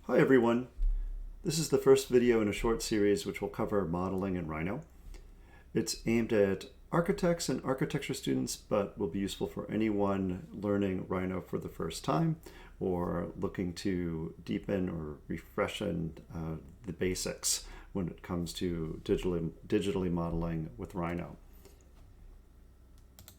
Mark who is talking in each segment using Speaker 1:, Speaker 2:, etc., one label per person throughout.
Speaker 1: Hi everyone. This is the first video in a short series which will cover modeling in Rhino. It's aimed at architects and architecture students, but will be useful for anyone learning Rhino for the first time or looking to deepen or refreshen the basics when it comes to digitally modeling with Rhino.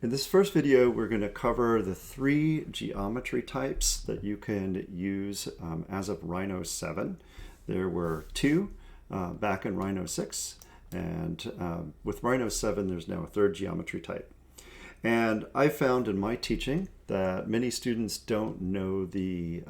Speaker 1: In this first video, we're going to cover the three geometry types that you can use as of Rhino 7. There were two back in Rhino 6, and with Rhino 7, there's now a third geometry type. And I found in my teaching that many students don't know the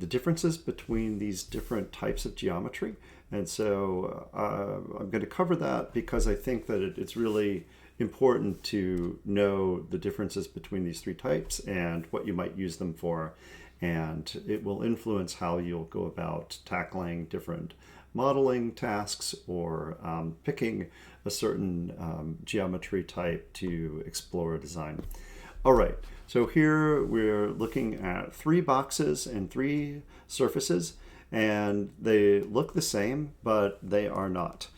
Speaker 1: differences between these different types of geometry. And so I'm going to cover that because I think that it's really important to know the differences between these three types and what you might use them for. And it will influence how you'll go about tackling different modeling tasks or picking a certain geometry type to explore a design. All right, so here we're looking at three boxes and three surfaces, and they look the same, but they are not.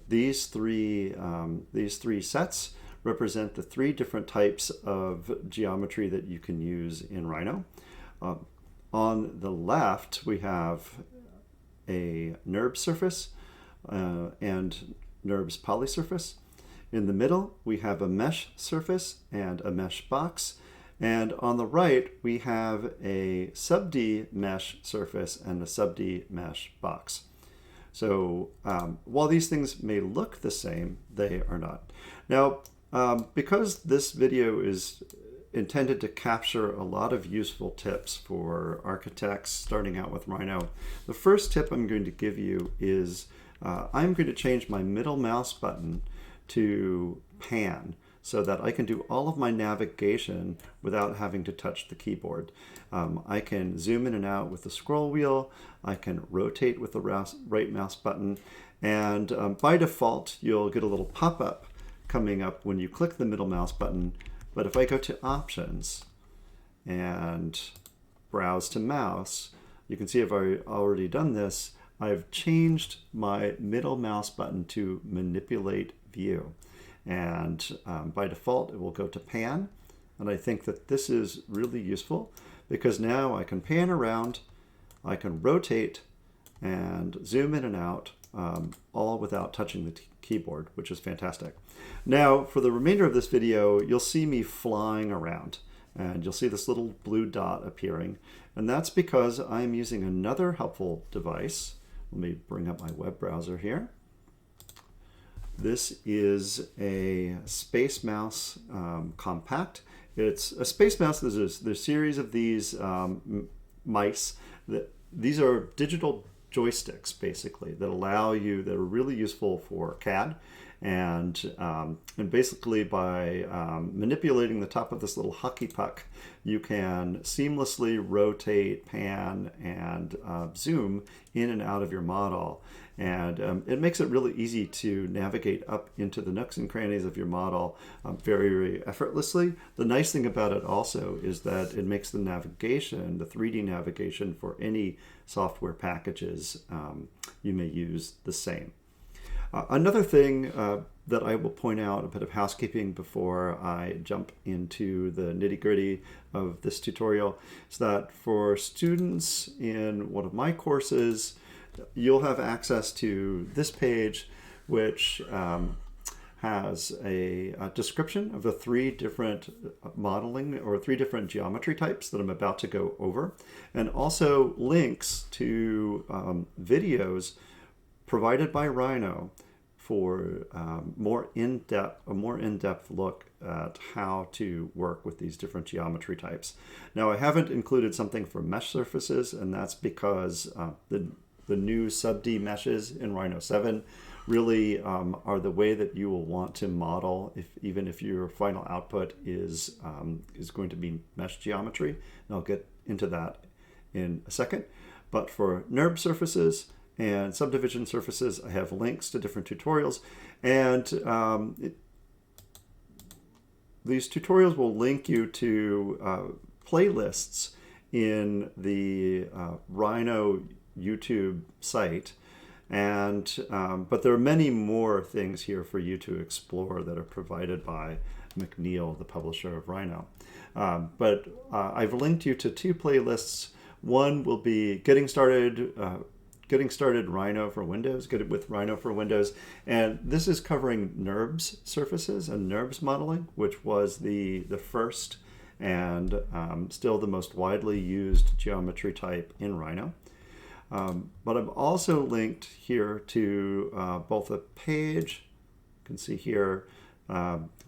Speaker 1: These three sets represent the three different types of geometry that you can use in Rhino. On the left, we have a NURBS surface and NURBS polysurface. In the middle, we have a mesh surface and a mesh box. And on the right, we have a sub-D mesh surface and a sub-D mesh box. So while these things may look the same, they are not. Now, because this video is intended to capture a lot of useful tips for architects starting out with Rhino, the first tip I'm going to give you is I'm going to change my middle mouse button to pan so that I can do all of my navigation without having to touch the keyboard. I can zoom in and out with the scroll wheel, I can rotate with the right mouse button, and by default you'll get a little pop-up coming up when you click the middle mouse button. But if I go to Options and Browse to Mouse, you can see I've already done this. I've changed my middle mouse button to Manipulate View. And by default, it will go to Pan. And I think that this is really useful because now I can pan around, I can rotate and zoom in and out, all without touching the keyboard, which is fantastic. Now, for the remainder of this video, you'll see me flying around, and you'll see this little blue dot appearing, and that's because I'm using another helpful device. Let me bring up my web browser here. This is a Space Mouse Compact. It's a Space Mouse. There's a series of these mice. These are digital joysticks, basically, that are really useful for CAD. And basically by manipulating the top of this little hockey puck, you can seamlessly rotate, pan, and zoom in and out of your model. And it makes it really easy to navigate up into the nooks and crannies of your model very, very effortlessly. The nice thing about it also is that it makes the navigation, the 3D navigation for any software packages you may use, the same. Another thing that I will point out, a bit of housekeeping before I jump into the nitty-gritty of this tutorial, is that for students in one of my courses, you'll have access to this page, which has a description of the three different modeling or three different geometry types that I'm about to go over, and also links to videos provided by Rhino for a more in-depth look at how to work with these different geometry types. Now, I haven't included something for mesh surfaces, and that's because the new sub-D meshes in Rhino 7 really are the way that you will want to model, even if your final output is going to be mesh geometry. And I'll get into that in a second. But for NURBS surfaces and subdivision surfaces, I have links to different tutorials, and these tutorials will link you to playlists in the Rhino YouTube site. And but there are many more things here for you to explore that are provided by McNeil, the publisher of Rhino. But I've linked you to two playlists. One will be Getting Started Rhino for Windows, Get It with Rhino for Windows. And this is covering NURBS surfaces and NURBS modeling, which was the first and still the most widely used geometry type in Rhino. But I've also linked here to both a page, you can see here,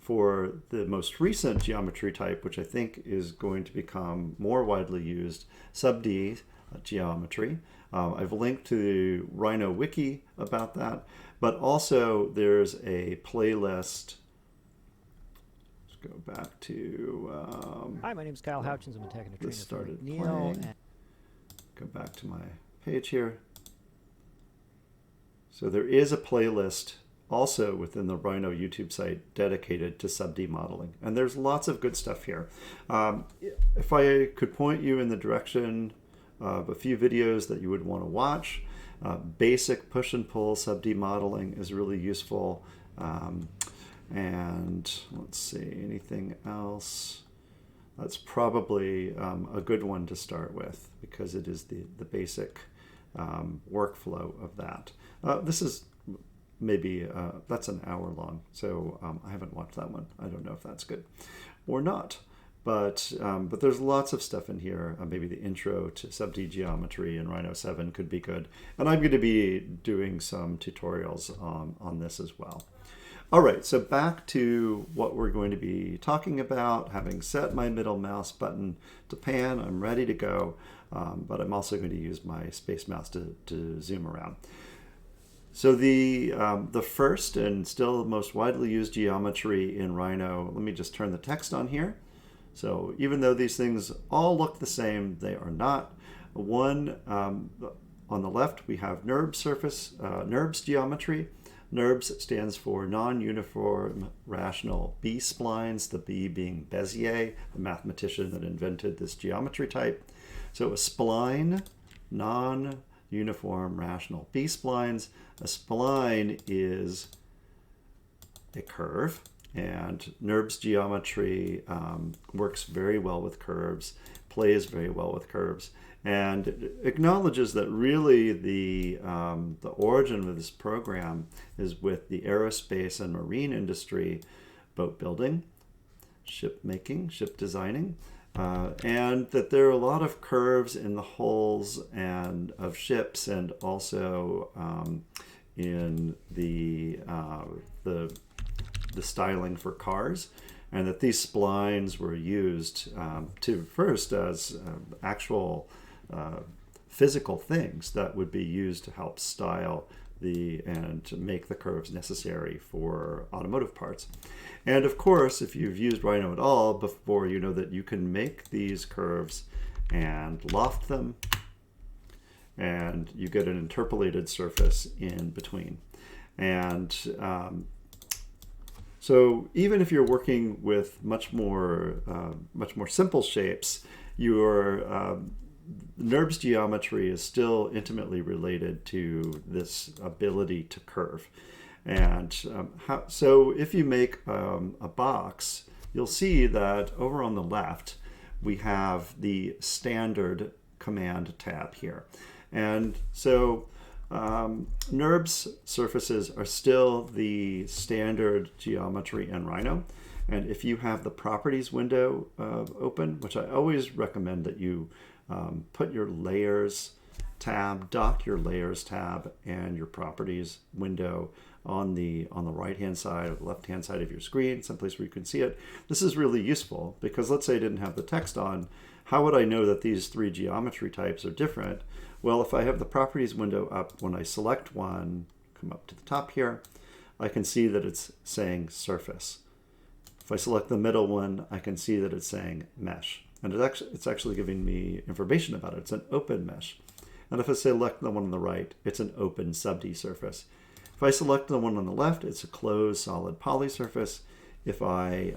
Speaker 1: for the most recent geometry type, which I think is going to become more widely used, sub-D geometry. I've linked to the Rhino wiki about that, but also there's a playlist. Let's go back to...
Speaker 2: Hi, my name is Kyle Houchins. I'm a technical trainer
Speaker 1: started
Speaker 2: for McNeil.
Speaker 1: playing. Go back to my page here. So there is a playlist also within the Rhino YouTube site dedicated to sub-D modeling. And there's lots of good stuff here. If I could point you in the direction of a few videos that you would want to watch, basic push and pull sub-D modeling is really useful. And let's see, anything else? That's probably a good one to start with because it is the basic workflow of that. This is maybe, that's an hour long, so I haven't watched that one. I don't know if that's good or not. But there's lots of stuff in here. Maybe the intro to sub-D geometry in Rhino 7 could be good. And I'm going to be doing some tutorials on this as well. All right, so back to what we're going to be talking about. Having set my middle mouse button to pan, I'm ready to go. But I'm also going to use my space mouse to zoom around. So the first and still the most widely used geometry in Rhino, let me just turn the text on here. So even though these things all look the same, they are not. One, on the left, we have NURBS geometry. NURBS stands for non-uniform rational B-splines, the B being Bézier, the mathematician that invented this geometry type. So a spline, non-uniform rational B-splines. A spline is a curve, and NURBS geometry works very well with curves, plays very well with curves, and acknowledges that really the origin of this program is with the aerospace and marine industry, boat building, ship making, ship designing, and that there are a lot of curves in the hulls and of ships, and also in the styling for cars, and that these splines were used to first as actual physical things that would be used to help style and to make the curves necessary for automotive parts. And of course, if you've used Rhino at all before, you know that you can make these curves and loft them, and you get an interpolated surface in between. And so even if you're working with much more simple shapes, your NURBS geometry is still intimately related to this ability to curve. And so if you make a box, you'll see that over on the left, we have the standard command tab here. And so NURBS surfaces are still the standard geometry in Rhino. And if you have the properties window open, which I always recommend that you put your layers tab, dock your layers tab and your properties window on the right hand side or the left hand side of your screen, someplace where you can see it. This is really useful because let's say I didn't have the text on. How would I know that these three geometry types are different? Well, if I have the properties window up, when I select one, come up to the top here, I can see that it's saying surface. If I select the middle one, I can see that it's saying mesh. And it's actually giving me information about it. It's an open mesh. And if I select the one on the right, it's an open sub-D surface. If I select the one on the left, it's a closed solid poly surface. If I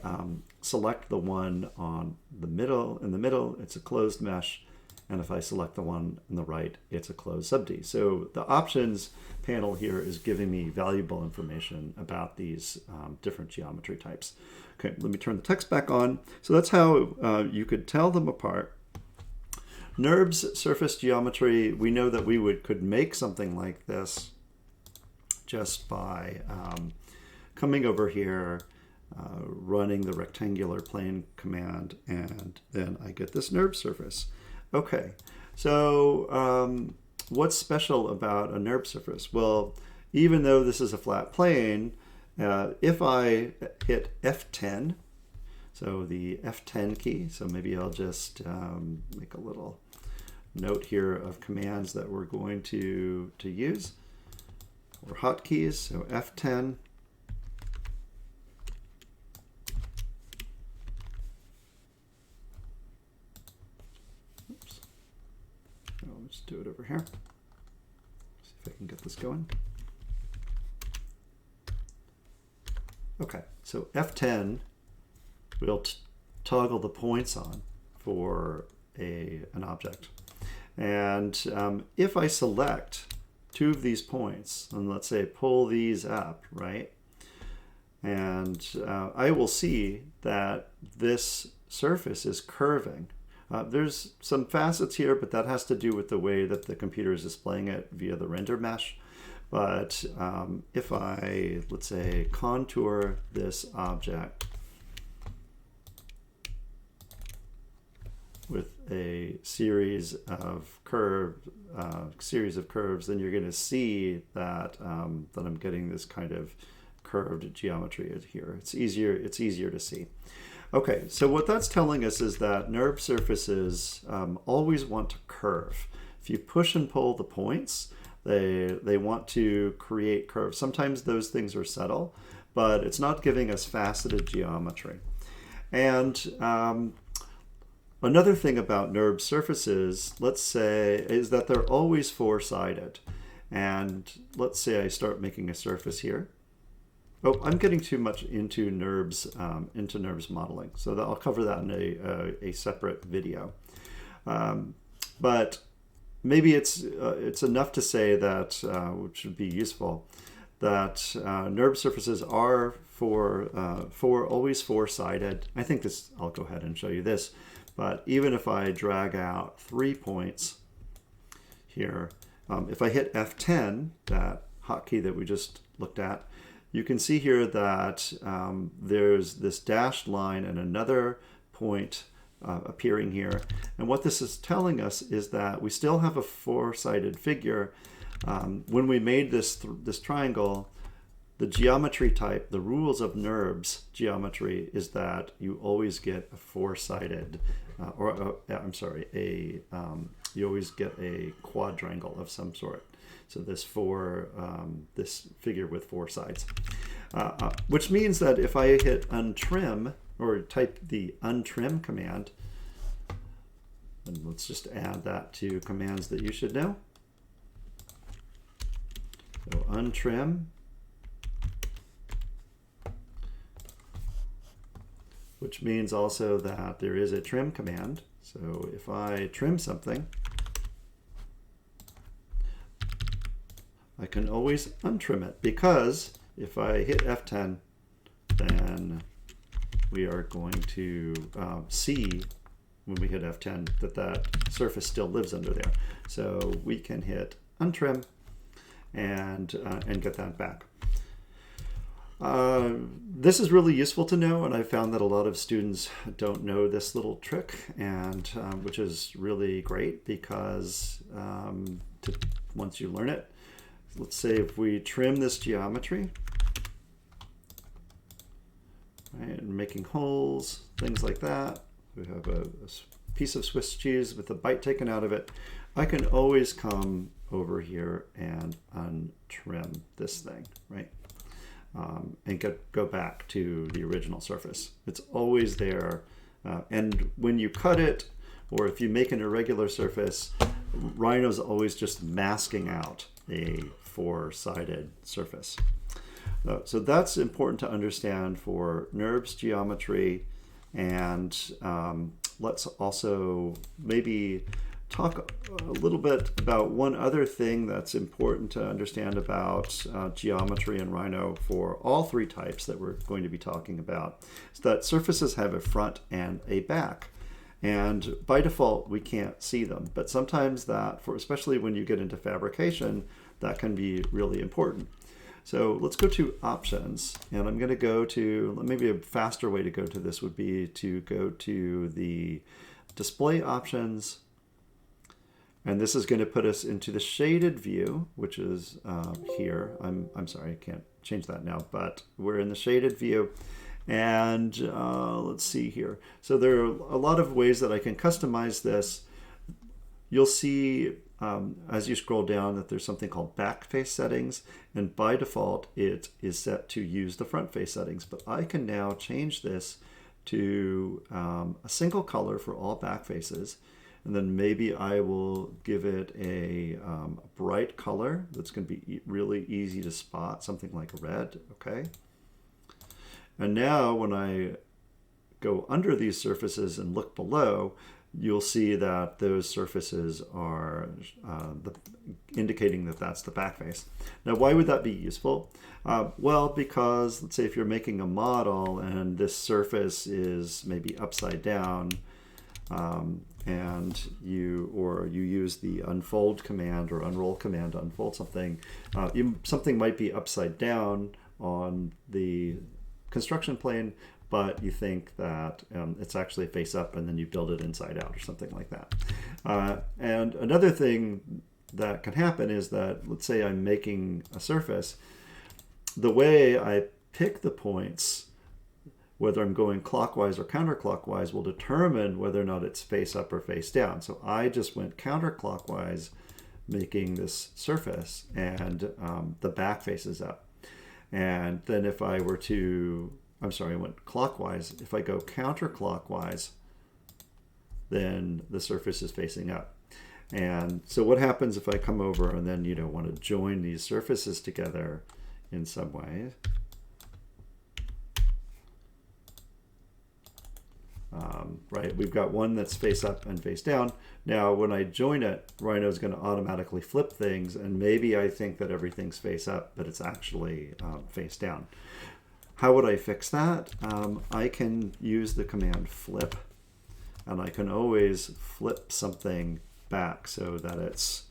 Speaker 1: select the one on the middle, it's a closed mesh. And if I select the one on the right, it's a closed sub-D. So the options panel here is giving me valuable information about these different geometry types. Okay, let me turn the text back on. So that's how you could tell them apart. NURBS surface geometry, we know that we could make something like this just by coming over here, running the rectangular plane command, and then I get this NURBS surface. Okay, so what's special about a NURBS surface? Well, even though this is a flat plane, if I hit F10, so the F10 key, so maybe I'll just make a little note here of commands that we're going to use, or hotkeys, so F10. Oops. I'll just do it over here. See if I can get this going. Okay, so F10 will toggle the points on for an object. And if I select two of these points, and let's say pull these up, right? And I will see that this surface is curving. There's some facets here, but that has to do with the way that the computer is displaying it via the render mesh. But if I, let's say, contour this object with a series of curves, then you're going to see that that I'm getting this kind of curved geometry here. It's easier to see. Okay, so what that's telling us is that NURBS surfaces always want to curve. If you push and pull the points, they want to create curves. Sometimes those things are subtle, but it's not giving us faceted geometry. And another thing about NURBS surfaces, let's say, is that they're always four-sided. And let's say I start making a surface here. Oh, I'm getting too much into NURBS modeling, so I'll cover that in a separate video. But maybe it's enough to say that, which would be useful, that NURBS surfaces are always four-sided. I think this, I'll go ahead and show you this. But even if I drag out 3 points here, if I hit F10, that hotkey that we just looked at, you can see here that there's this dashed line and another point appearing here. And what this is telling us is that we still have a four-sided figure. When we made this triangle, the geometry type, the rules of NURBS geometry is that you always get a four-sided, you always get a quadrangle of some sort. So this figure with four sides, which means that if I hit untrim or type the untrim command, and let's just add that to commands that you should know. So untrim, which means also that there is a trim command. So if I trim something, I can always untrim it, because if I hit F10, then we are going to see when we hit F10 that surface still lives under there. So we can hit untrim and get that back. This is really useful to know, and I found that a lot of students don't know this little trick, and which is really great, because once you learn it, let's say if we trim this geometry, right, and making holes, things like that, we have a piece of Swiss cheese with a bite taken out of it, I can always come over here and untrim this thing, right? And go back to the original surface. It's always there. And when you cut it, or if you make an irregular surface, Rhino's always just masking out a four-sided surface. So that's important to understand for NURBS geometry. And let's also maybe talk a little bit about one other thing that's important to understand about geometry in Rhino for all three types that we're going to be talking about. Is that surfaces have a front and a back. And by default, we can't see them. But sometimes that, especially when you get into fabrication, that can be really important. So let's go to options, and I'm going to go to, maybe a faster way to go to this would be to go to the display options, and this is going to put us into the shaded view, which is here. I'm sorry, I can't change that now, but we're in the shaded view. And let's see here. So there are a lot of ways that I can customize this. You'll see as you scroll down that there's something called back face settings, and by default it is set to use the front face settings, but I can now change this to a single color for all back faces, and then maybe I will give it a bright color that's going to be really easy to spot, something like red. Okay, and now when I go under these surfaces and look below, you'll see that those surfaces are indicating that that's the back face. Now, why would that be useful? Well, because let's say if you're making a model and this surface is maybe upside down, and you use the unfold command or unroll command to unfold something, something might be upside down on the construction plane, but you think that it's actually face up, and then you build it inside out or something like that. And another thing that can happen is that, let's say I'm making a surface, the way I pick the points, whether I'm going clockwise or counterclockwise, will determine whether or not it's face up or face down. So I just went counterclockwise making this surface, and the back faces up. And then if I were to, I'm sorry, I went clockwise. If I go counterclockwise, then the surface is facing up. And so what happens if I come over and then, want to join these surfaces together in some way? Right, we've got one that's face up and face down. Now, when I join it, Rhino is going to automatically flip things, and maybe I think that everything's face up, but it's actually face down. How would I fix that? I can use the command flip, and I can always flip something back so that it's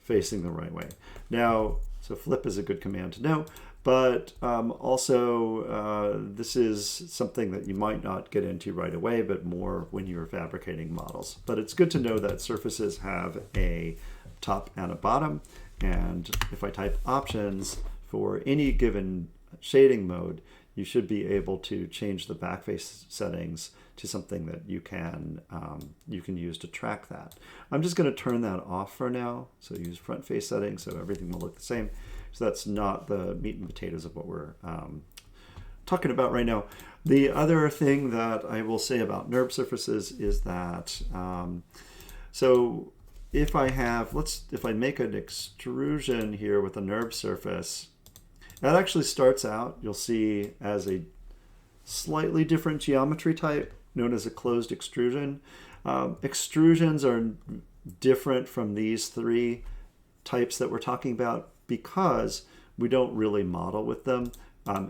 Speaker 1: facing the right way. Now, so flip is a good command to know, but also this is something that you might not get into right away, but more when you're fabricating models. But it's good to know that surfaces have a top and a bottom, and if I type options for any given shading mode, you should be able to change the backface settings to something that you can use to track that. I'm just going to turn that off for now. So use front face settings so everything will look the same. So that's not the meat and potatoes of what we're talking about right now. The other thing that I will say about NURBS surfaces is that so if I have, if I make an extrusion here with a NURBS surface, that actually starts out, you'll see, as a slightly different geometry type known as a closed extrusion. Extrusions are different from these three types that we're talking about because we don't really model with them.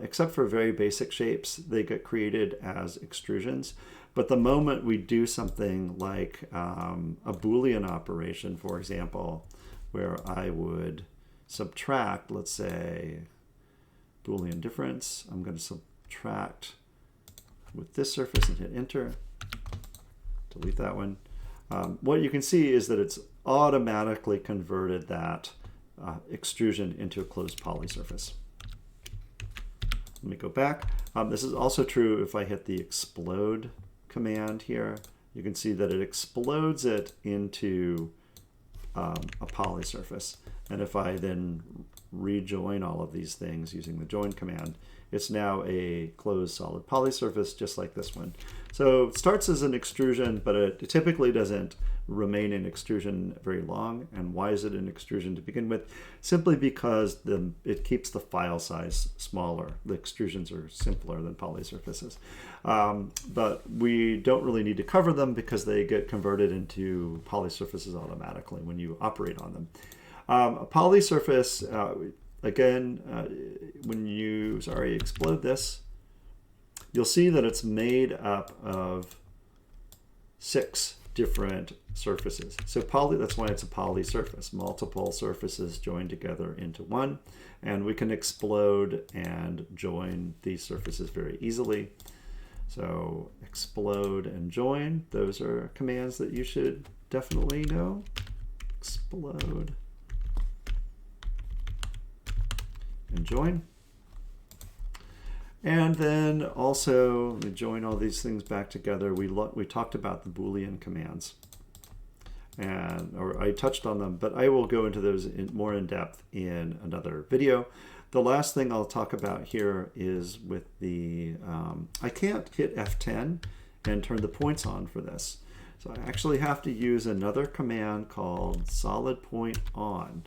Speaker 1: Except for very basic shapes, they get created as extrusions. But the moment we do something like a Boolean operation, for example, where I would subtract, let's say, Boolean difference, I'm going to subtract with this surface and hit enter, delete that one. What you can see is that it's automatically converted that extrusion into a closed poly surface. Let me go back. This is also true if I hit the explode command here. You can see that it explodes it into a poly surface. And if I then rejoin all of these things using the join command, it's now a closed solid polysurface, just like this one. So it starts as an extrusion, but it typically doesn't remain in extrusion very long. And why is it an extrusion to begin with? Simply because it keeps the file size smaller. The extrusions are simpler than polysurfaces. But we don't really need to cover them because they get converted into polysurfaces automatically when you operate on them. A polysurface, again, when you, explode this, you'll see that it's made up of 6 different surfaces. So that's why it's a polysurface, multiple surfaces joined together into one. And we can explode and join these surfaces very easily. So explode and join, those are commands that you should definitely know. Explode and join. And then also, we join all these things back together. We talked about the Boolean commands, or I touched on them, but I will go into those more in depth in another video. The last thing I'll talk about here is with the, I can't hit F10 and turn the points on for this. So I actually have to use another command called solid point on.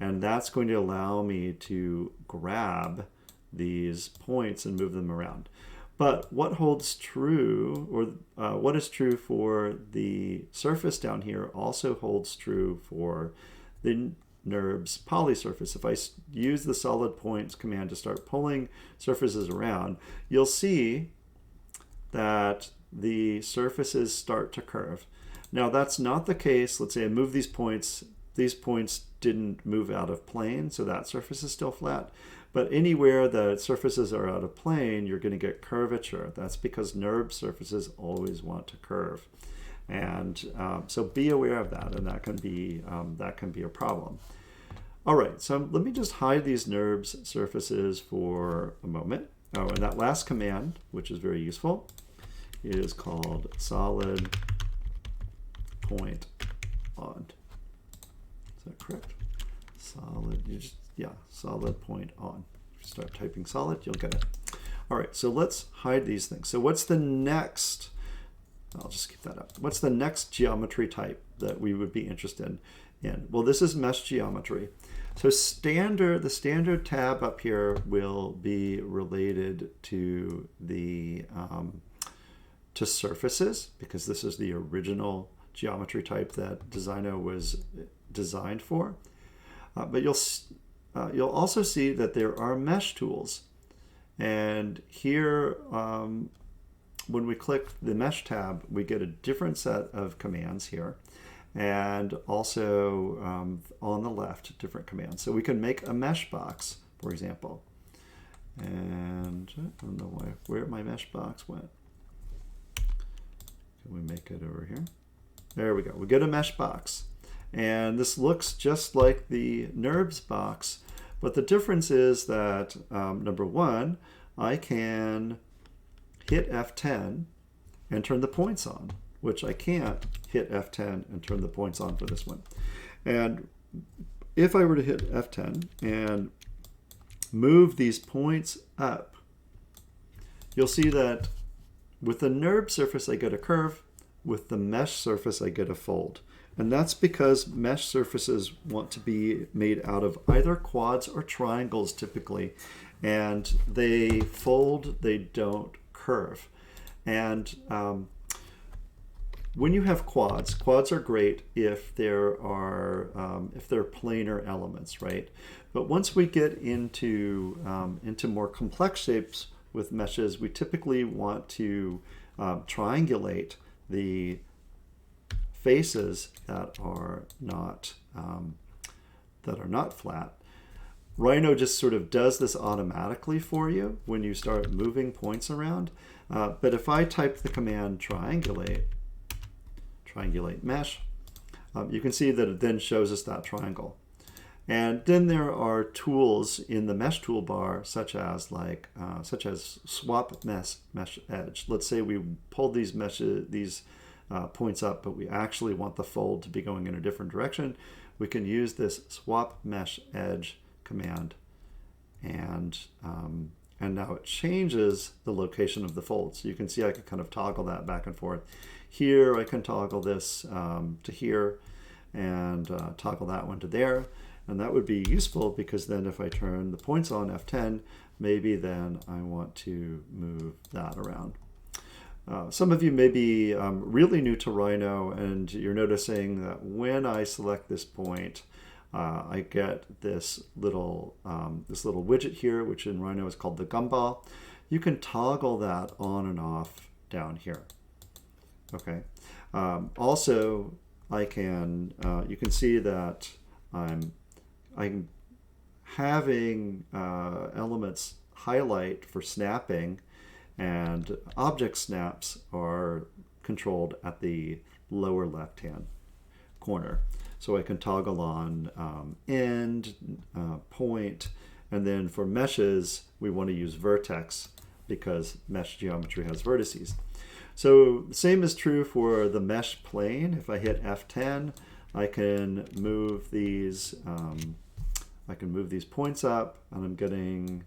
Speaker 1: And that's going to allow me to grab these points and move them around. But what holds true, or what is true for the surface down here also holds true for the NURBS polysurface. If I use the solid points command to start pulling surfaces around, you'll see that the surfaces start to curve. Now that's not the case. Let's say I move these points didn't move out of plane, so that surface is still flat. But anywhere that surfaces are out of plane, you're going to get curvature. That's because NURBS surfaces always want to curve. And so be aware of that, and that can be a problem. All right, so let me just hide these NURBS surfaces for a moment. Oh, and that last command, which is very useful, is called solid point on. Is that correct? Solid, solid point on. If you start typing solid, you'll get it. All right, so let's hide these things. So what's the next, I'll just keep that up. What's the next geometry type that we would be interested in? Well, this is mesh geometry. So the standard tab up here will be related to the to surfaces, because this is the original geometry type that Designo was designed for. But you'll also see that there are mesh tools. And here, when we click the mesh tab, we get a different set of commands here. And also on the left, different commands. So we can make a mesh box, for example. And I don't know where my mesh box went. Can we make it over here? There we go. We get a mesh box. And this looks just like the NURBS box, but the difference is that, number one, I can hit F10 and turn the points on, which I can't hit F10 and turn the points on for this one. And if I were to hit F10 and move these points up, you'll see that with the NURBS surface, I get a curve. With the mesh surface, I get a fold. And that's because mesh surfaces want to be made out of either quads or triangles typically. And they fold, they don't curve. And when you have quads are great if they're planar elements, right? But once we get into more complex shapes with meshes, we typically want to triangulate the faces that are not flat. Rhino just sort of does this automatically for you when you start moving points around. But if I type the command triangulate mesh, you can see that it then shows us that triangle. And then there are tools in the mesh toolbar, such as swap mesh edge. Let's say we pulled these points up, but we actually want the fold to be going in a different direction. We can use this swap mesh edge command and and now it changes the location of the fold. So you can see I can kind of toggle that back and forth. Here I can toggle this to here and toggle that one to there. And that would be useful because then if I turn the points on F10, maybe then I want to move that around. Some of you may be really new to Rhino, and you're noticing that when I select this point, I get this little widget here, which in Rhino is called the Gumball. You can toggle that on and off down here. Okay. Also, I can you can see that I'm having elements highlight for snapping, and object snaps are controlled at the lower left-hand corner. So I can toggle on end, point, and then for meshes, we want to use vertex because mesh geometry has vertices. So the same is true for the mesh plane. If I hit F10, I can move these. I can move these points up, and I'm getting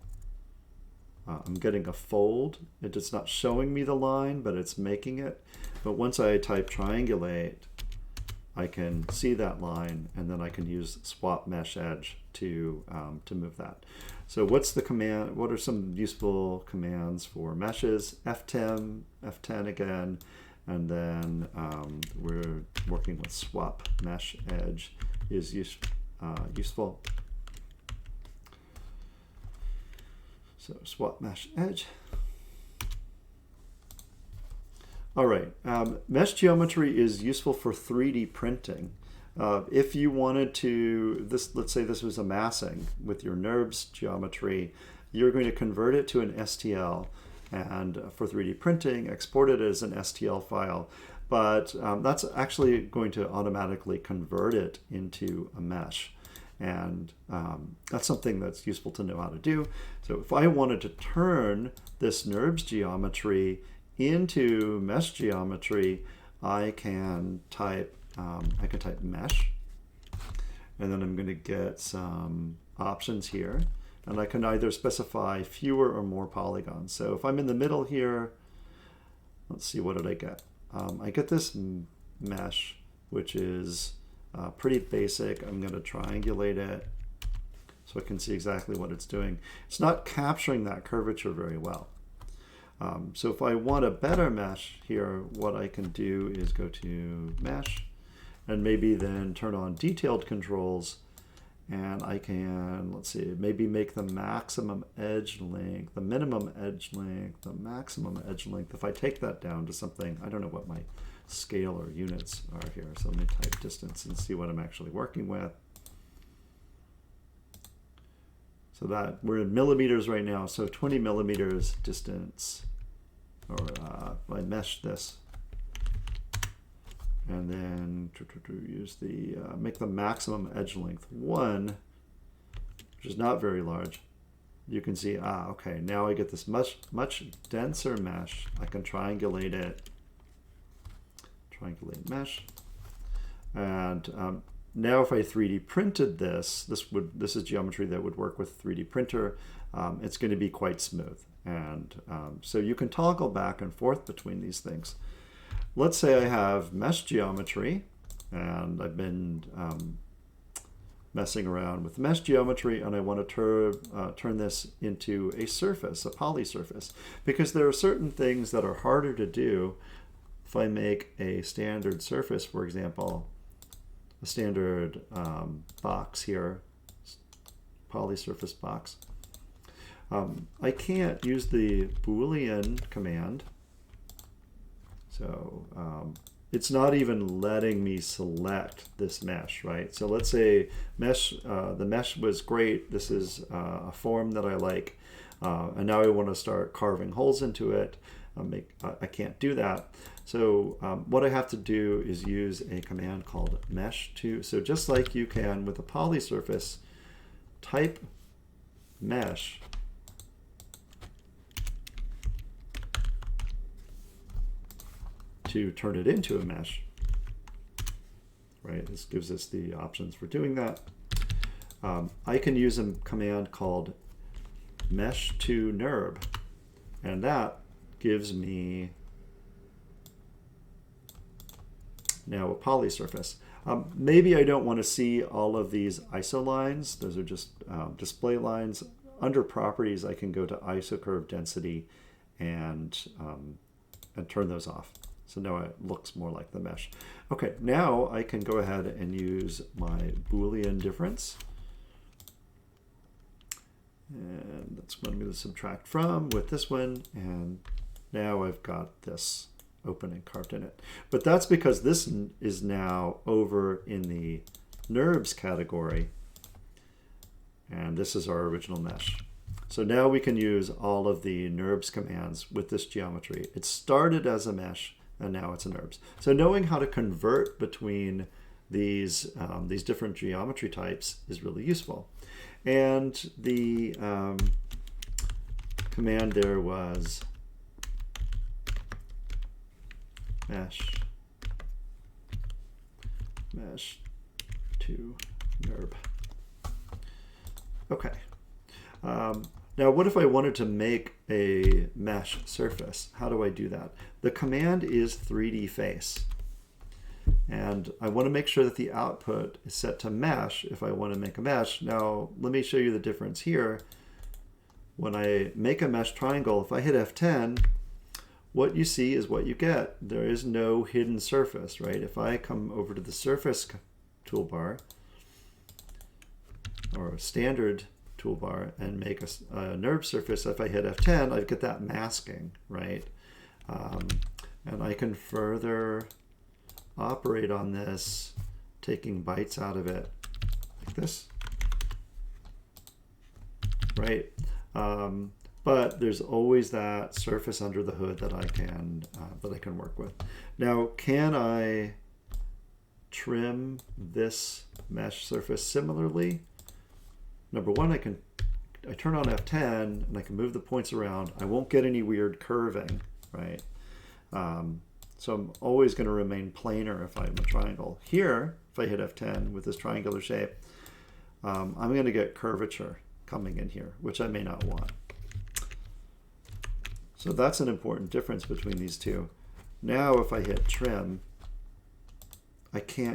Speaker 1: a fold. It's not showing me the line, but it's making it. But once I type triangulate, I can see that line, and then I can use swap mesh edge to move that. So what's the command? What are some useful commands for meshes? F10 again, and then we're working with swap mesh edge is useful. So swap mesh edge. All right, mesh geometry is useful for 3D printing. If you wanted to, let's say this was a massing with your NURBS geometry, you're going to convert it to an STL, and for 3D printing, export it as an STL file. But that's actually going to automatically convert it into a mesh. And that's something that's useful to know how to do. So if I wanted to turn this NURBS geometry into mesh geometry, I can type mesh, and then I'm going to get some options here, and I can either specify fewer or more polygons. So if I'm in the middle here, let's see, what did I get? I get this mesh, which is pretty basic. I'm going to triangulate it so I can see exactly what it's doing. It's not capturing that curvature very well. So if I want a better mesh here, what I can do is go to mesh and maybe then turn on detailed controls, and I can, let's see, maybe make the maximum edge length, the minimum edge length, the maximum edge length. If I take that down to something, I don't know what my scale or units are here. So let me type distance and see what I'm actually working with. So that we're in millimeters right now, so 20 millimeters distance, or I mesh this, and then use the make the maximum edge length 1, which is not very large. You can see, okay, now I get this much denser mesh. I can triangulate it, triangulate mesh, and now if I 3D printed this, this is geometry that would work with a 3D printer. It's going to be quite smooth. And so you can toggle back and forth between these things. Let's say I have mesh geometry, and I've been messing around with mesh geometry, and I want to turn this into a surface, a polysurface, because there are certain things that are harder to do. If I make a standard surface, for example, a standard box here, polysurface box, I can't use the boolean command. So it's not even letting me select this mesh, right? So let's say the mesh was great. This is a form that I like, and now I want to start carving holes into it. I can't do that. So what I have to do is use a command called mesh2. So just like you can with a polysurface, type mesh to turn it into a mesh, right? This gives us the options for doing that. I can use a command called mesh to NURB. And that gives me now a polysurface. Maybe I don't want to see all of these iso lines. Those are just display lines. Under properties, I can go to isocurve density and turn those off. So now it looks more like the mesh. Okay, now I can go ahead and use my Boolean difference. And that's what I'm going to subtract from with this one. And now I've got this open and carved in it. But that's because this is now over in the NURBS category. And this is our original mesh. So now we can use all of the NURBS commands with this geometry. It started as a mesh, and now it's a NURBS. So knowing how to convert between these different geometry types is really useful. And the command there was mesh to NURB. Okay. Now, what if I wanted to make a mesh surface? How do I do that? The command is 3D face. And I want to make sure that the output is set to mesh if I want to make a mesh. Now, let me show you the difference here. When I make a mesh triangle, if I hit F10, what you see is what you get. There is no hidden surface, right? If I come over to the surface toolbar, or a standard toolbar, and make a NURB surface, if I hit F10, I get that masking, right? And I can further operate on this, taking bytes out of it, like this, right? But there's always that surface under the hood that I can work with. Now, can I trim this mesh surface similarly? Number one, I turn on F10 and I can move the points around. I won't get any weird curving, right? So I'm always going to remain planar if I'm a triangle. Here, if I hit F10 with this triangular shape, I'm going to get curvature coming in here, which I may not want. So that's an important difference between these two. Now, if I hit trim,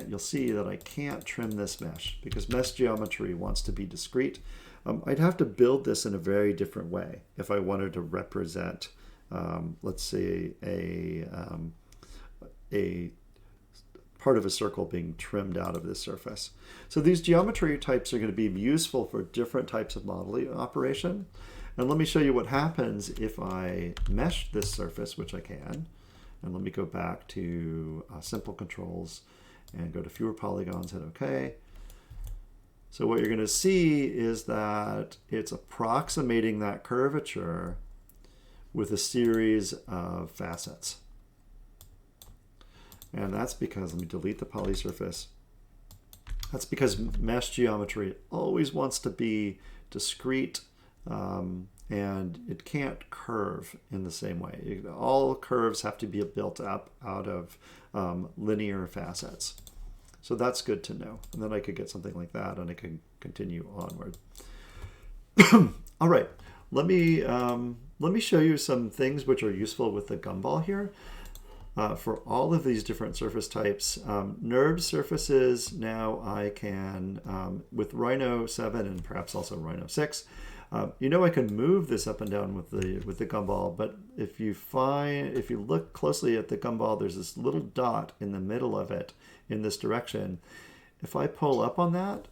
Speaker 1: you'll see that I can't trim this mesh because mesh geometry wants to be discrete. I'd have to build this in a very different way if I wanted to represent, let's say, a part of a circle being trimmed out of this surface. So these geometry types are going to be useful for different types of modeling operation. And let me show you what happens if I mesh this surface, which I can. And let me go back to simple controls and go to fewer polygons, hit OK. So what you're going to see is that it's approximating that curvature with a series of facets. And that's because, let me delete the polysurface. That's because mesh geometry always wants to be discrete, and it can't curve in the same way. All curves have to be built up out of linear facets. So that's good to know. And then I could get something like that, and I can continue onward. All right, let me show you some things which are useful with the Gumball here. For all of these different surface types, NURBS surfaces, now I can, with Rhino 7 and perhaps also Rhino 6, I can move this up and down with the Gumball, but if you look closely at the Gumball, there's this little dot in the middle of it in this direction. If I pull up on that,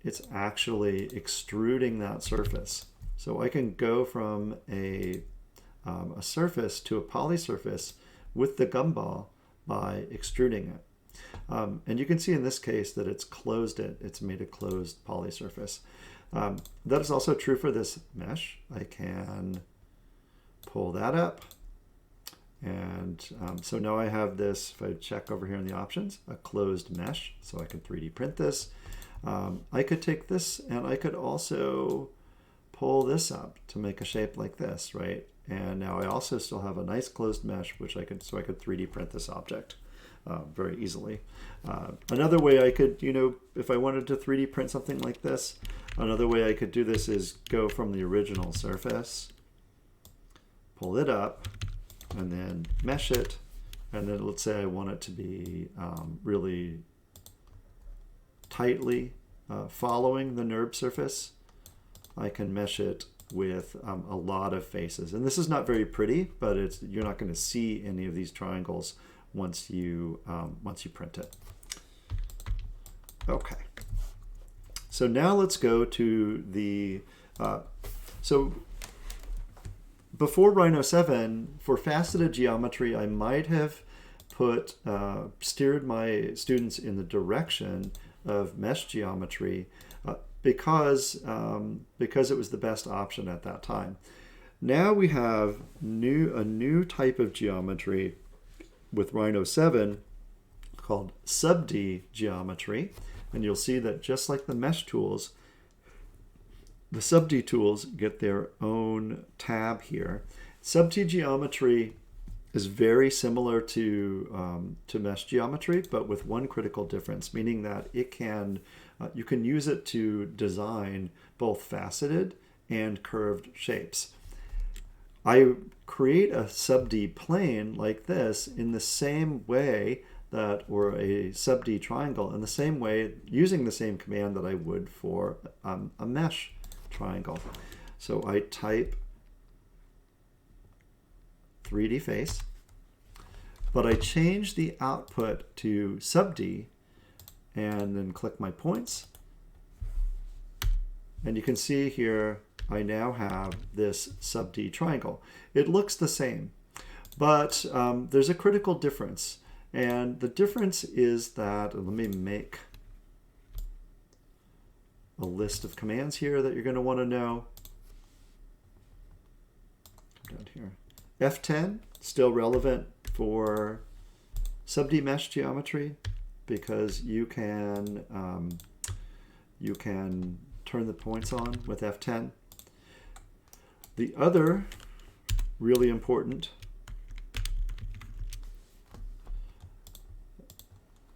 Speaker 1: it's actually extruding that surface. So I can go from a surface to a polysurface with the Gumball by extruding it. And you can see in this case that it's closed it. It's made a closed polysurface. That is also true for this mesh. I can pull that up. And so now I have this, if I check over here in the options, a closed mesh. So I can 3D print this. I could take this and I could also pull this up to make a shape like this, right? And now I also still have a nice closed mesh, which I could 3D print this object. very easily. Another way I could, if I wanted to 3D print something like this, another way I could do this is go from the original surface, pull it up, and then mesh it, and then let's say I want it to be really tightly following the NURBS surface. I can mesh it with a lot of faces. And this is not very pretty, but you're not going to see any of these triangles once you print it. Okay. So now let's go to the, so before Rhino 7, for faceted geometry, I might have steered my students in the direction of mesh geometry because it was the best option at that time. Now we have a new type of geometry with Rhino 7 called subd geometry. And you'll see that just like the mesh tools, the subd tools get their own tab here. Subd geometry is very similar to mesh geometry, but with one critical difference, meaning that you can use it to design both faceted and curved shapes. I create a subd plane like this in the same way or a subd triangle in the same way, using the same command that I would for a mesh triangle. So I type 3D face, but I change the output to subd and then click my points. And you can see here I now have this subd triangle. It looks the same, but there's a critical difference. And the difference is that, let me make a list of commands here that you're going to want to know. Come down here. F10, still relevant for subd mesh geometry because you can turn the points on with F10. The other really important,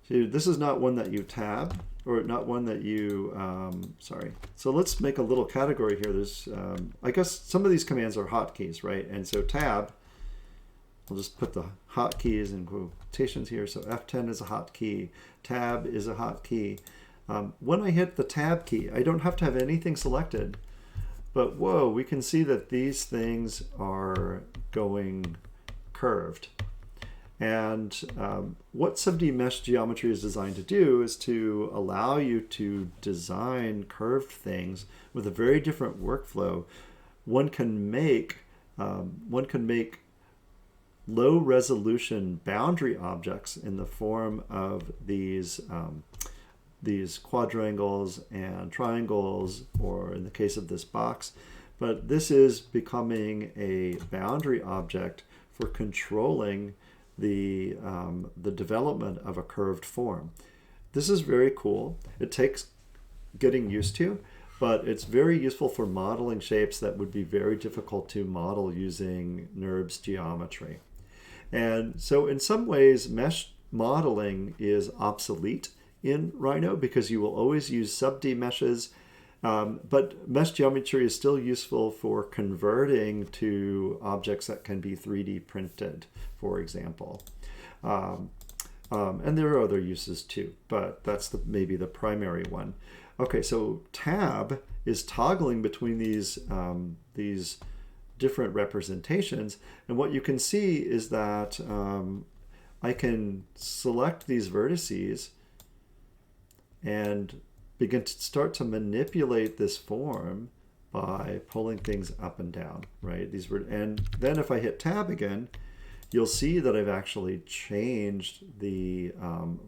Speaker 1: see, this is not one that you tab, or not one that you, sorry. So let's make a little category here. There's, I guess some of these commands are hotkeys, right? And so tab, I'll just put the hotkeys in quotations here. So F10 is a hotkey, tab is a hotkey. When I hit the tab key, I don't have to have anything selected, but whoa, we can see that these things are going curved. And what subd mesh geometry is designed to do is to allow you to design curved things with a very different workflow. One can make low resolution boundary objects in the form of these quadrangles and triangles, or in the case of this box. But this is becoming a boundary object for controlling the development of a curved form. This is very cool. It takes getting used to, but it's very useful for modeling shapes that would be very difficult to model using NURBS geometry. And so in some ways, mesh modeling is obsolete in Rhino because you will always use subd meshes, but mesh geometry is still useful for converting to objects that can be 3D printed, for example. And there are other uses too, but that's maybe the primary one. Okay, so tab is toggling between these different representations, and what you can see is that I can select these vertices and begin to start to manipulate this form by pulling things up and down, right? And then if I hit tab again, you'll see that I've actually changed the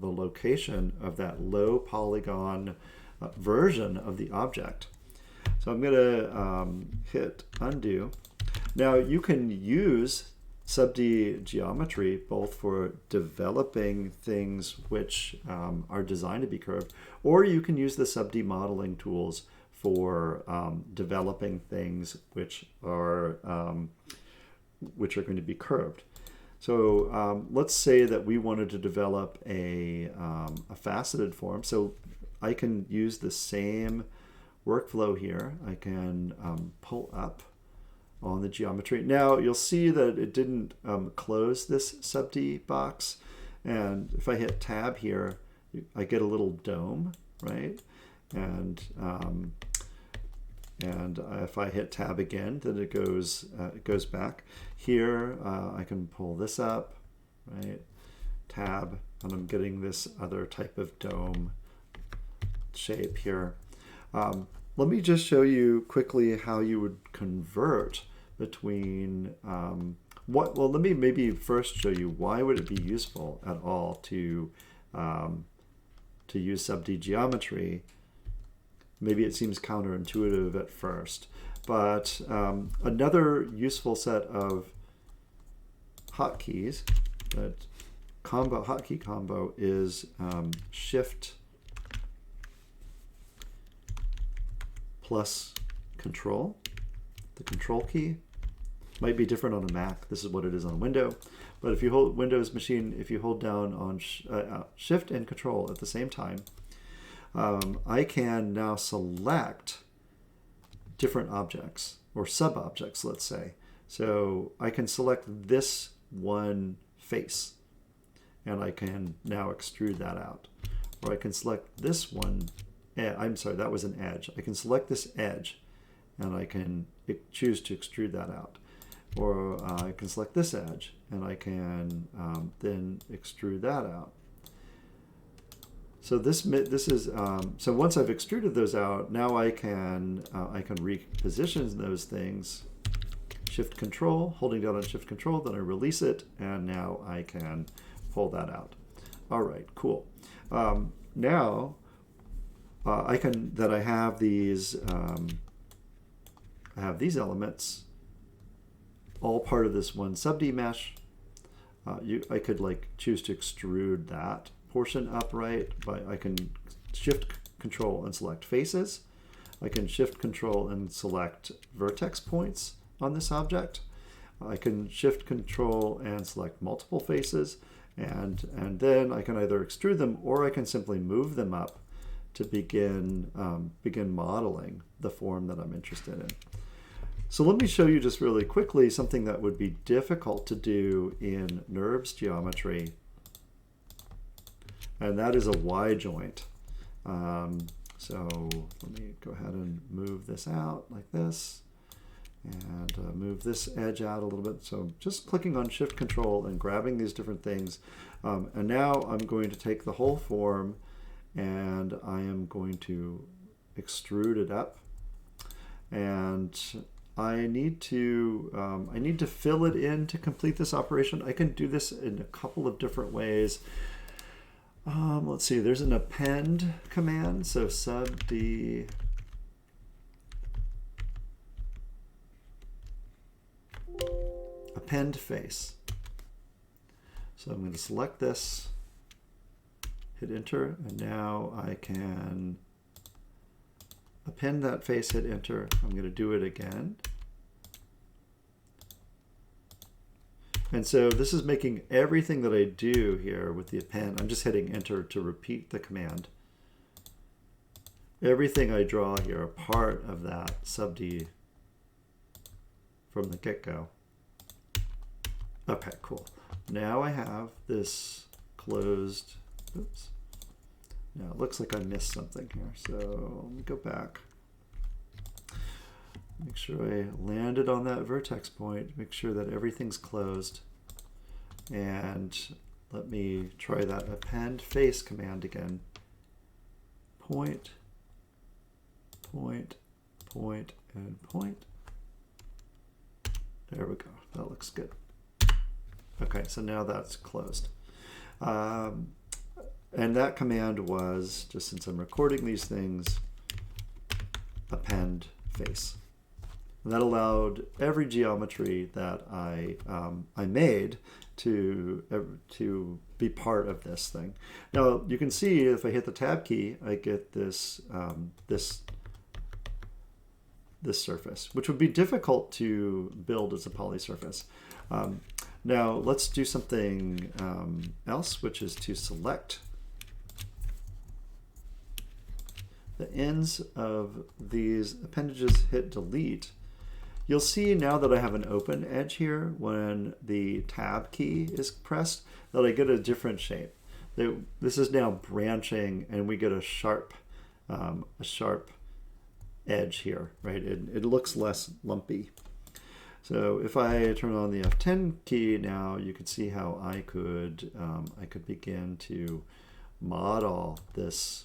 Speaker 1: location of that low polygon version of the object. So I'm going to hit undo. Now you can use subd geometry both for developing things which are designed to be curved, or you can use the subd modeling tools for developing things which are going to be curved. So let's say that we wanted to develop a faceted form. So I can use the same workflow here. I can pull up on the geometry. Now you'll see that it didn't close this sub-D box. And if I hit tab here, I get a little dome, right? And if I hit tab again, then it goes back. Here, I can pull this up, right? Tab, and I'm getting this other type of dome shape here. Let me just show you quickly how you would convert between well, let me maybe first show you why would it be useful at all to use sub-D geometry. Maybe it seems counterintuitive at first, but another useful set of hotkeys, that hotkey combo, is Shift plus Control. The Control key might be different on a Mac. This is what it is on a Windows. But if you hold Windows machine, if you hold down on Shift and Control at the same time, I can now select different objects or sub-objects, let's say. So I can select this one face, and I can now extrude that out. Or I can select this one, I'm sorry, that was an edge. I can select this edge, and I can choose to extrude that out. Or I can select this edge, and I can then extrude that out. So this is so once I've extruded those out, now I can reposition those things. Shift Control, holding down on Shift Control, then I release it, and now I can pull that out. All right, cool. Now I have these elements, all part of this one sub-D mesh. I could like choose to extrude that portion upright, but I can Shift Control and select faces. I can Shift Control and select vertex points on this object. I can Shift Control and select multiple faces, and then I can either extrude them or I can simply move them up to begin modeling the form that I'm interested in. So let me show you just really quickly something that would be difficult to do in NURBS geometry, and that is a Y joint. So let me go ahead and move this out like this, and move this edge out a little bit. So just clicking on Shift Control and grabbing these different things. And now I'm going to take the whole form and I am going to extrude it up. And I need to fill it in to complete this operation. I can do this in a couple of different ways. Let's see, there's an append command. So sub-D append face. So I'm going to select this, hit enter, and now I can append that face, hit enter. I'm going to do it again. And so this is making everything that I do here with the append. I'm just hitting enter to repeat the command. Everything I draw here, a part of that sub-D from the get-go. Okay, cool. Now I have this closed. Oops. Now it looks like I missed something here. So let me go back. Make sure I landed on that vertex point. Make sure that everything's closed. And let me try that append face command again. Point, point, point, and point. There we go. That looks good. Okay, so now that's closed. And that command was, just since I'm recording these things, append face. And that allowed every geometry that I made to be part of this thing. Now you can see if I hit the tab key, I get this this surface, which would be difficult to build as a polysurface. Now let's do something else, which is to select the ends of these appendages, hit delete. You'll see now that I have an open edge here when the tab key is pressed that I get a different shape. This is now branching and we get a sharp edge here, right? It looks less lumpy. So if I turn on the F10 key now, you can see how I could begin to model this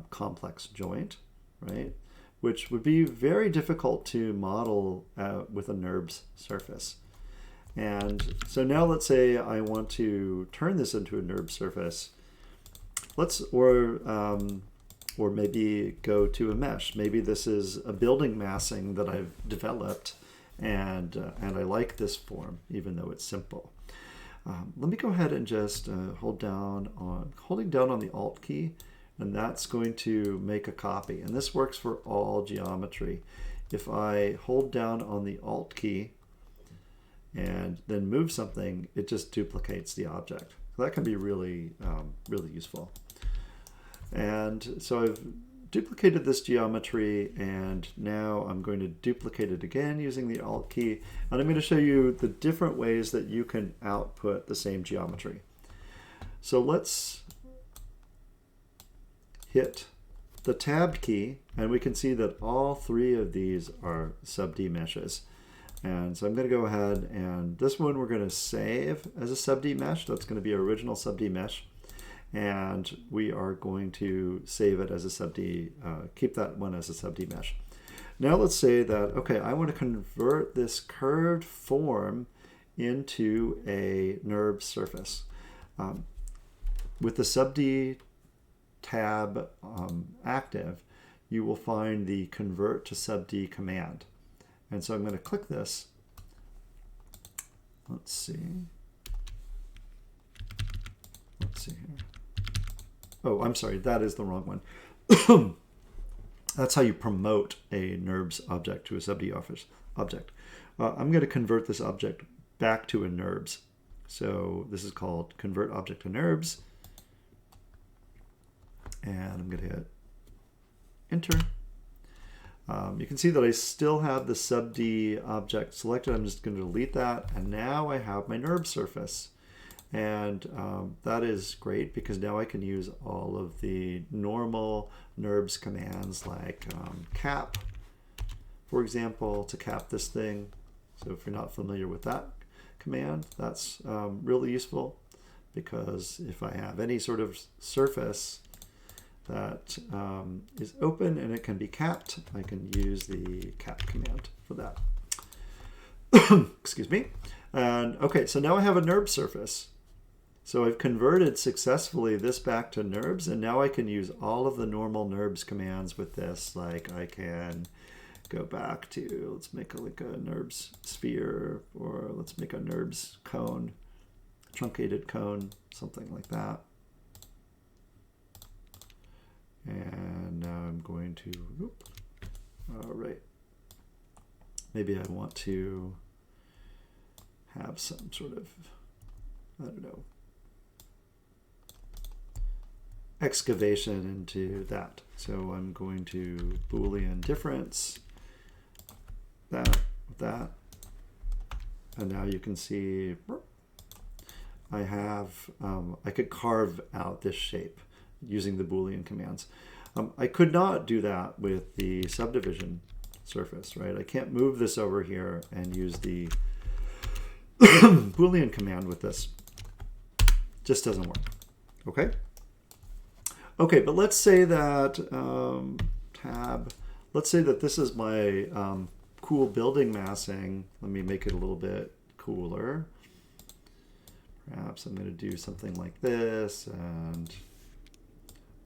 Speaker 1: complex joint, right? Which would be very difficult to model with a NURBS surface. And so now let's say I want to turn this into a NURBS surface. Or maybe go to a mesh. Maybe this is a building massing that I've developed, and I like this form, even though it's simple. Let me go ahead and just holding down on the Alt key, and that's going to make a copy. And this works for all geometry. If I hold down on the Alt key and then move something, it just duplicates the object. So that can be really, really useful. And so I've duplicated this geometry, and now I'm going to duplicate it again using the Alt key, and I'm going to show you the different ways that you can output the same geometry. So let's hit the Tab key, and we can see that all three of these are sub-D meshes. And so I'm going to go ahead, and this one we're going to save as a sub-D mesh. That's going to be our original sub-D mesh. And we are going to save it as a sub-D, keep that one as a sub-D mesh. Now let's say that, okay, I want to convert this curved form into a NURBS surface. With the sub-D tab active, you will find the convert to sub-D command. And so I'm going to click this. Let's see. Let's see here. Oh, I'm sorry, that is the wrong one. That's how you promote a NURBS object to a sub-D object. I'm going to convert this object back to a NURBS. So this is called convert object to NURBS. And I'm going to hit enter. You can see that I still have the sub-D object selected. I'm just going to delete that. And now I have my NURBS surface. And that is great because now I can use all of the normal NURBS commands like cap, for example, to cap this thing. So if you're not familiar with that command, that's really useful because if I have any sort of surface that is open and it can be capped, I can use the cap command for that. Excuse me. And okay, so now I have a NURBS surface. So I've converted successfully this back to NURBS, and now I can use all of the normal NURBS commands with this. Like I can go back to, let's make like a NURBS sphere, or let's make a NURBS cone, truncated cone, something like that. And now I'm going to, all right. Maybe I want to have some sort of, I don't know, excavation into that. So I'm going to Boolean difference that with that. And now you can see I have, I could carve out this shape using the Boolean commands. I could not do that with the subdivision surface, right? I can't move this over here and use the Boolean command with this. Just doesn't work. Okay? Okay, but let's say that let's say that this is my cool building massing. Let me make it a little bit cooler. Perhaps I'm going to do something like this, and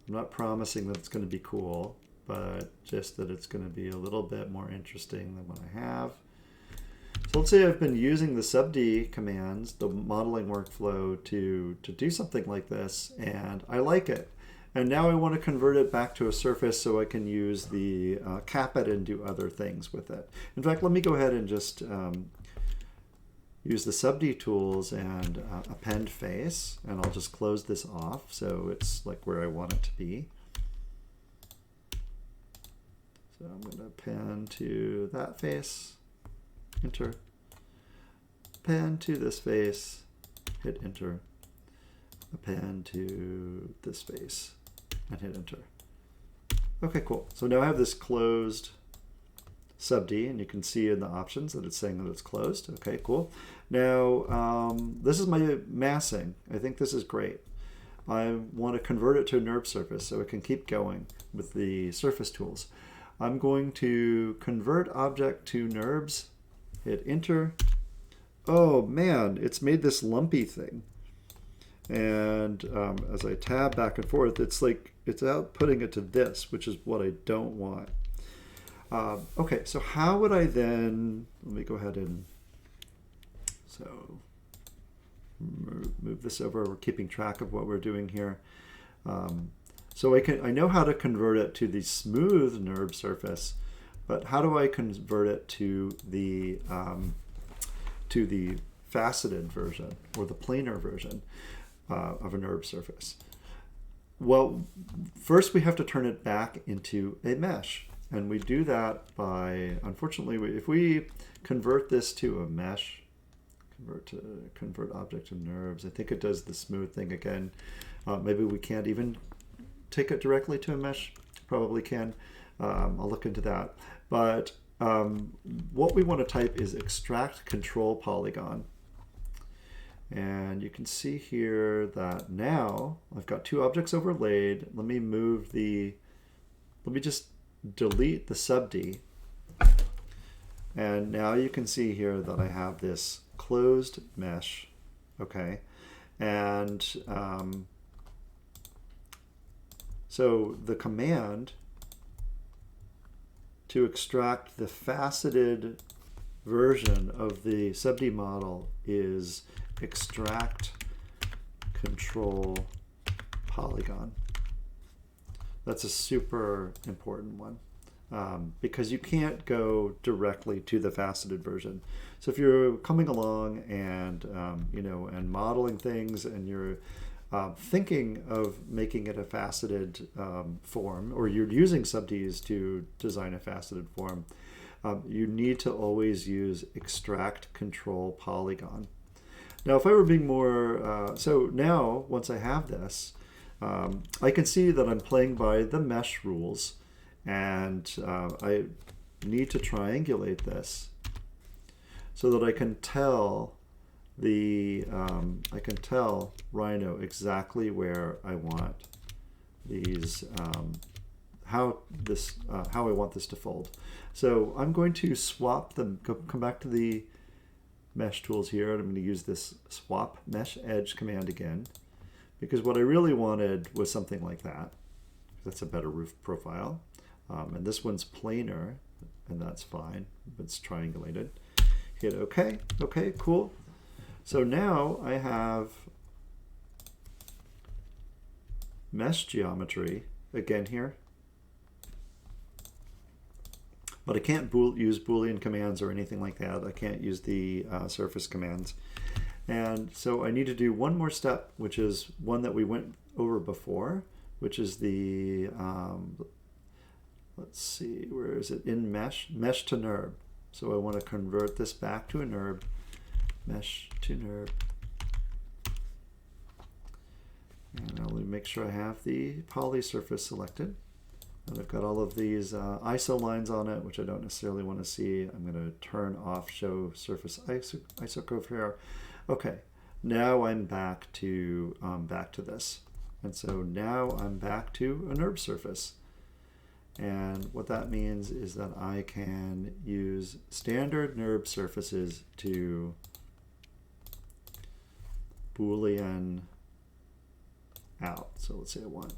Speaker 1: I'm not promising that it's going to be cool, but just that it's going to be a little bit more interesting than what I have. So let's say I've been using the sub-D commands, the modeling workflow, to do something like this, and I like it. And now I want to convert it back to a surface so I can use the cap it and do other things with it. In fact, let me go ahead and just use the subd tools and append face, and I'll just close this off so it's like where I want it to be. So I'm going to append to that face, enter, append to this face, hit enter, append to this face, and hit enter. Okay, cool. So now I have this closed subd, and you can see in the options that it's saying that it's closed. Okay, cool. Now, this is my massing. I think this is great. I want to convert it to a NURBS surface so it can keep going with the surface tools. I'm going to convert object to NURBS, hit enter. Oh man, it's made this lumpy thing. And as I tab back and forth, it's like it's outputting it to this, which is what I don't want. Okay, so how would I then, let me go ahead and, so move this over. We're keeping track of what we're doing here. So I know how to convert it to the smooth NURBS surface, but how do I convert it to the faceted version or the planar version of a NURBS surface? Well, first we have to turn it back into a mesh. And we do that by, unfortunately, if we convert this to a mesh, convert object to NURBS, I think it does the smooth thing again. Maybe we can't even take it directly to a mesh. Probably can. I'll look into that. But what we want to type is extract control polygon. And you can see here that now I've got two objects overlaid. Let me just delete the subd. And now you can see here that I have this closed mesh. Okay. And so the command to extract the faceted version of the subd model is extract control polygon. That's a super important one because you can't go directly to the faceted version. So if you're coming along and and modeling things, and you're thinking of making it a faceted form, or you're using subds to design a faceted form, you need to always use extract control polygon. Now, if I were being more, so now once I have this, I can see that I'm playing by the mesh rules, and I need to triangulate this so that I can tell Rhino exactly where I want these, how I want this to fold. So I'm going to swap them. Come back to the mesh tools here, and I'm going to use this swap mesh edge command again, because what I really wanted was something like that. That's a better roof profile. And this one's planar, and that's fine. It's triangulated. Hit OK. OK, cool. So now I have mesh geometry again here. But I can't use Boolean commands or anything like that. I can't use the surface commands. And so I need to do one more step, which is one that we went over before, which is the, let's see, where is it? In mesh to NURB. So I want to convert this back to a NURB, mesh to NURB. And I'll make sure I have the polysurface selected. And I've got all of these ISO lines on it, which I don't necessarily want to see. I'm going to turn off show surface ISO curve here. Okay, now I'm back to this. And so now I'm back to a NURBS surface. And what that means is that I can use standard NURBS surfaces to Boolean out. So let's say I want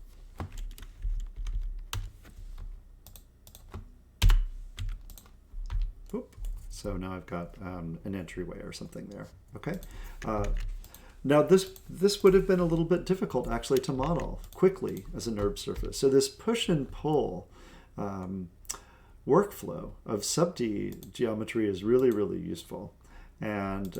Speaker 1: so now I've got an entryway or something there. Okay. Now this would have been a little bit difficult actually to model quickly as a NURBS surface. So this push and pull workflow of subd geometry is really, really useful. And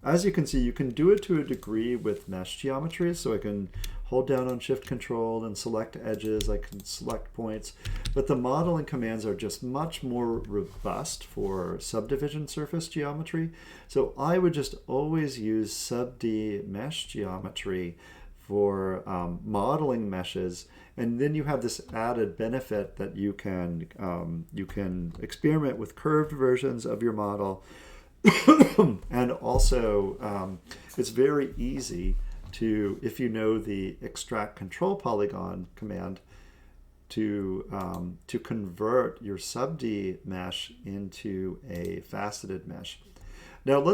Speaker 1: as you can see, you can do it to a degree with mesh geometries. So I can hold down on Shift Control and select edges. I can select points. But the modeling commands are just much more robust for subdivision surface geometry. So I would just always use subd mesh geometry for modeling meshes. And then you have this added benefit that you can experiment with curved versions of your model. And also, it's very easy to, if you know the extract control polygon command, to convert your subd mesh into a faceted mesh. Now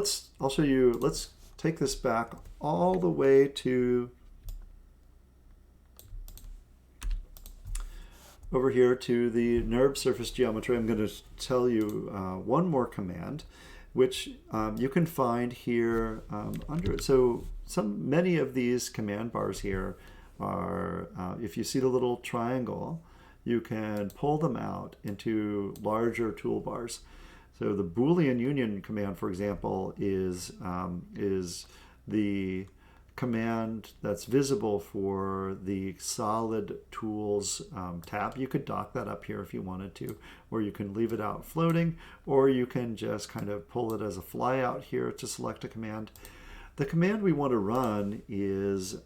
Speaker 1: I'll show you, let's take this back all the way to over here to the NURBS surface geometry. I'm going to tell you one more command, which you can find here under it. So many of these command bars here are, if you see the little triangle, you can pull them out into larger toolbars. So the Boolean union command, for example, is the command that's visible for the solid tools tab. You could dock that up here if you wanted to, or you can leave it out floating, or you can just kind of pull it as a flyout here to select a command. The command we want to run is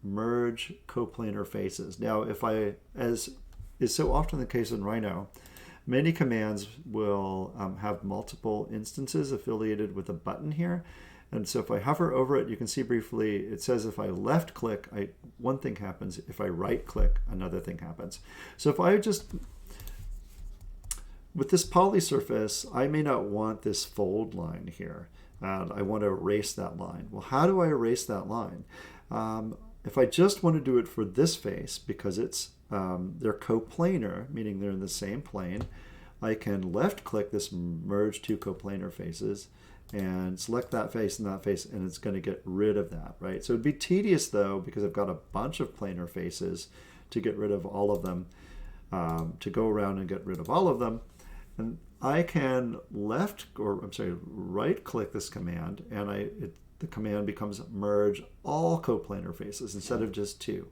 Speaker 1: merge coplanar faces. Now, as is so often the case in Rhino, many commands will have multiple instances affiliated with a button here. And so if I hover over it, you can see briefly, it says if I left click, one thing happens. If I right click, another thing happens. So if I just, with this polysurface, I may not want this fold line here. And I want to erase that line. Well, how do I erase that line? If I just want to do it for this face, because they're coplanar, meaning they're in the same plane, I can left click this merge two coplanar faces and select that face and that face, and it's going to get rid of that, right? So it'd be tedious though, because I've got a bunch of planar faces to get rid of all of them, to go around and get rid of all of them. And I can right click this command, and the command becomes merge all coplanar faces instead of just two.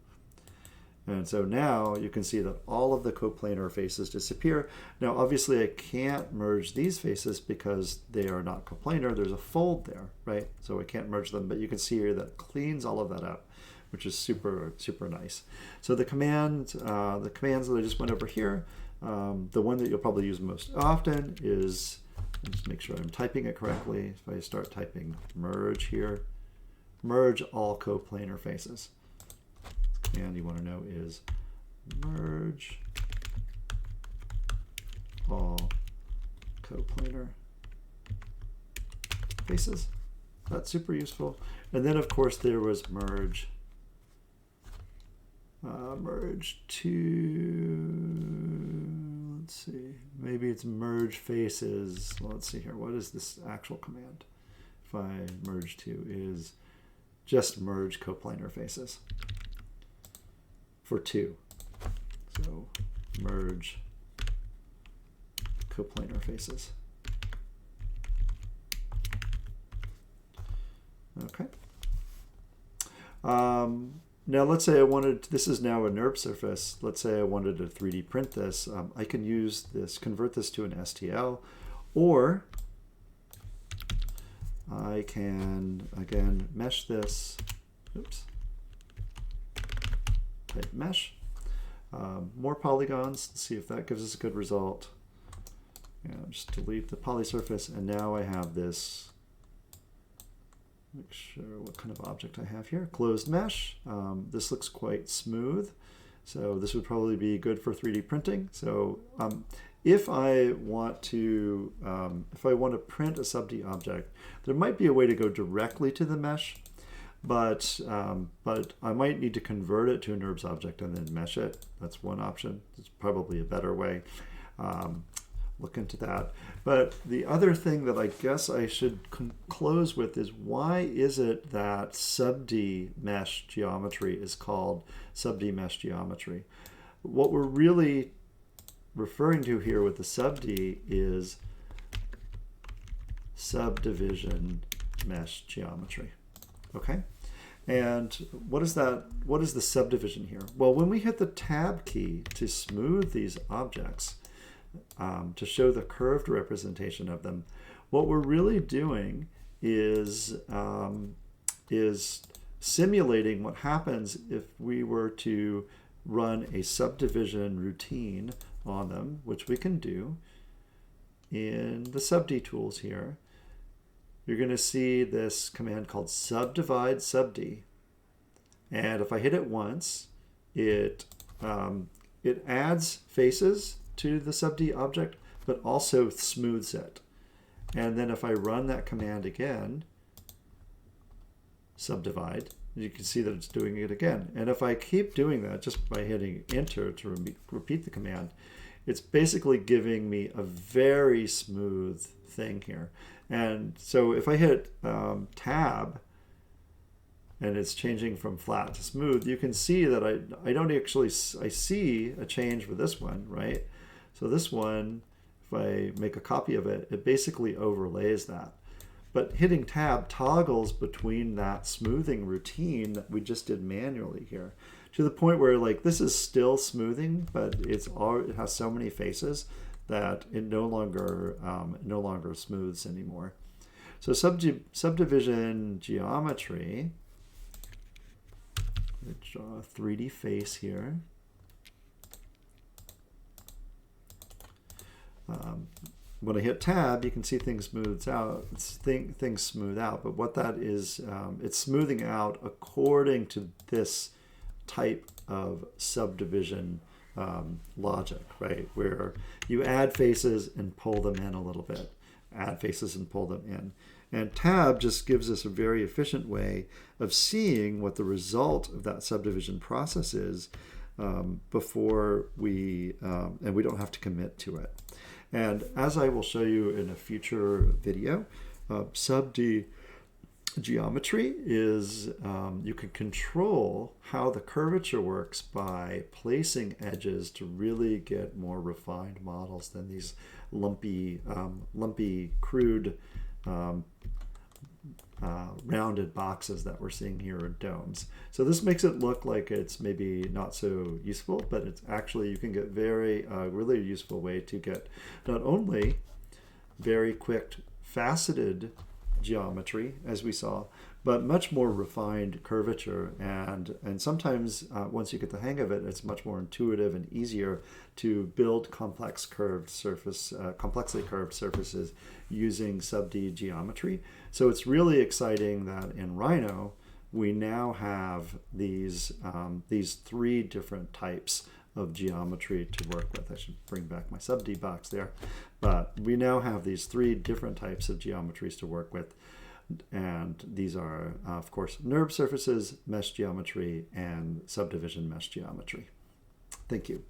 Speaker 1: And so now you can see that all of the coplanar faces disappear. Now, obviously, I can't merge these faces because they are not coplanar. There's a fold there, right? So I can't merge them, but you can see here that cleans all of that up, which is super, super nice. So the commands that I just went over here, the one that you'll probably use most often is, just make sure I'm typing it correctly. If I start typing merge here, merge all coplanar faces. And you want to know is merge all coplanar faces. That's super useful. And then of course there was merge to, let's see, maybe it's merge faces. Well, let's see here. What is this actual command? If I merge to is just merge coplanar faces. For two. So merge coplanar faces. Okay. Now let's say I wanted, this is now a NURBS surface. Let's say I wanted to 3D print this. I can use this, convert this to an STL, or I can, again, mesh this. Oops. Type mesh, more polygons, let's see if that gives us a good result. Just delete the polysurface, and now I have this, make sure what kind of object I have here, closed mesh. This looks quite smooth, so this would probably be good for 3D printing. So if I want to print a subd object, there might be a way to go directly to the mesh. But I might need to convert it to a NURBS object and then mesh it. That's one option. It's probably a better way. Look into that. But the other thing that I guess I should close with is, why is it that subd mesh geometry is called subd mesh geometry? What we're really referring to here with the subd is subdivision mesh geometry. Okay, and what is that? What is the subdivision here? Well, when we hit the tab key to smooth these objects, to show the curved representation of them, what we're really doing is simulating what happens if we were to run a subdivision routine on them, which we can do in the subd tools here. You're going to see this command called subdivide subd, and if I hit it once, it adds faces to the subd object, but also smooths it. And then if I run that command again, subdivide, you can see that it's doing it again. And if I keep doing that just by hitting enter to repeat the command, it's basically giving me a very smooth thing here. And so if I hit tab and it's changing from flat to smooth, you can see that I don't actually, I see a change with this one, right? So this one, if I make a copy of it, it basically overlays that. But hitting tab toggles between that smoothing routine that we just did manually here, to the point where like this is still smoothing, but it has so many faces that it no longer smooths anymore. So subdivision geometry, let's draw a 3D face here. When I hit tab, you can see things smooths out. Things smooth out, but what that is, it's smoothing out according to this type of subdivision logic, right? Where you add faces and pull them in a little bit, add faces and pull them in. And tab just gives us a very efficient way of seeing what the result of that subdivision process is before we, and we don't have to commit to it. And as I will show you in a future video, subd geometry is, you can control how the curvature works by placing edges to really get more refined models than these lumpy, crude, rounded boxes that we're seeing here in domes. So this makes it look like it's maybe not so useful, but it's actually, you can get really useful way to get not only very quick faceted geometry, as we saw, but much more refined curvature. And sometimes once you get the hang of it, it's much more intuitive and easier to build complexly curved surfaces using subd geometry. So it's really exciting that in Rhino, we now have these three different types of geometry to work with. I should bring back my subd box there. But we now have these three different types of geometries to work with. And these are, of course, NURBS surfaces, mesh geometry, and subdivision mesh geometry. Thank you.